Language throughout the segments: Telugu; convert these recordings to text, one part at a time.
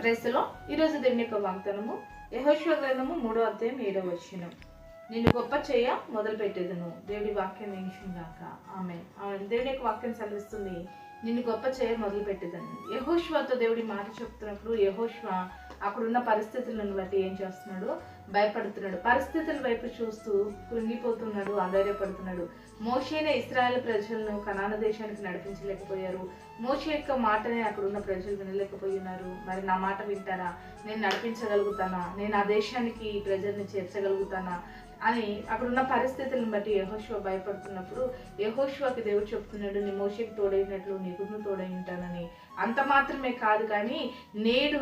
క్రైస్తలో ఈరోజు దేవుని యొక్క వాగ్దానము యెహోషువ గ్రంథము 3వ అధ్యాయం 7వ వచనం. నిన్ను గొప్ప చేయ మొదలు పెట్టేదను. దేవుడి వాక్యం నించుగాక. ఆమేన్. దేవుడి యొక్క వాక్యం సెలవిస్తుంది, నిన్ను గొప్ప చేయ మొదలు పెట్టేదని. యెహోషువతో దేవుడి మాట చెప్తున్నప్పుడు యెహోషువ అక్కడున్న పరిస్థితులను బట్టి ఏం చేస్తున్నాడు? భయపడుతున్నాడు. పరిస్థితుల వైపు చూస్తూ కృంగిపోతున్నాడు, ఆధారపడుతున్నాడు. మోషేనే ఇశ్రాయేలు ప్రజలను కనాను దేశానికి నడిపించలేకపోయారు. మోషే యొక్క మాటనే అక్కడున్న ప్రజలు వినలేకపోయినారు. మరి నా మాట వింటారా? నేను నడిపించగలుగుతానా? నేను ఆ దేశానికి ప్రజల్ని చేర్చగలుగుతానా అని అక్కడున్న పరిస్థితులను బట్టి యెహోషువ భయపడుతున్నప్పుడు యెహోషువకి దేవుడు చెప్తున్నాడు, నీ మోషేకి తోడైనట్లు నీకును తోడై ఉంటానని. అంత మాత్రమే కాదు కానీ నేను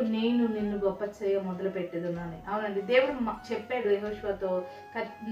నిన్ను గొప్ప చేయ మొదలు పెట్టేదున్నాను. అవునండి, దేవుడు చెప్పాడు యెహోషువతో.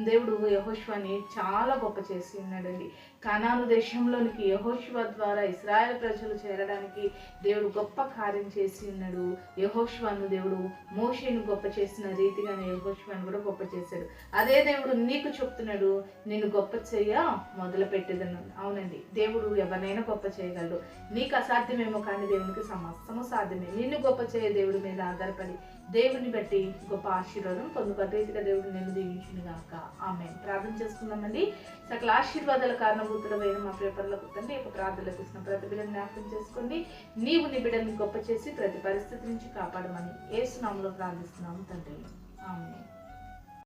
దేవుడు యెహోషువని చాలా గొప్ప చేసి ఉన్నాడండి. కనాను దేశంలోనికి యెహోషువ ద్వారా ఇశ్రాయేలు ప్రజలు చేరడానికి దేవుడు గొప్ప కార్యం చేసి ఉన్నాడు. యెహోషువను దేవుడు మోషేను గొప్ప చేసిన రీతిగానే యెహోషువను కూడా గొప్ప చేశాడు. అదే దేవుడు నీకు చెప్తున్నాడు, నిన్ను గొప్ప చేయ మొదలు పెట్టేదను. అవునండి, దేవుడు ఎవరినైనా గొప్ప చేయగలడు. నీకు అసాధ్యమేమో కానీ దేవునికి సమస్తము సాధ్యమే. నిన్ను గొప్ప చేయ దేవుడి మీద ఆధారపడి దేవుని బట్టి గొప్ప ఆశీర్వాదం పొందుపడి రీతిగా దేవుడు నిన్ను దీవించును గాక. ఆమేన్. ప్రార్థన చేసుకుందామండి. సకల ఆశీర్వాదాల కారణభూతులమైన మా ప్రేపర్లకు తండ్రి యొక్క ప్రార్థనలకు ఇచ్చిన ప్రతి బిడ్డను జ్ఞాపకం చేసుకోండి. నీవు నీ బిడ్డని గొప్ప చేసి ప్రతి పరిస్థితి నుంచి కాపాడమని యేసు నామములో ప్రార్థిస్తున్నాము తండ్రి. ఆమేన్.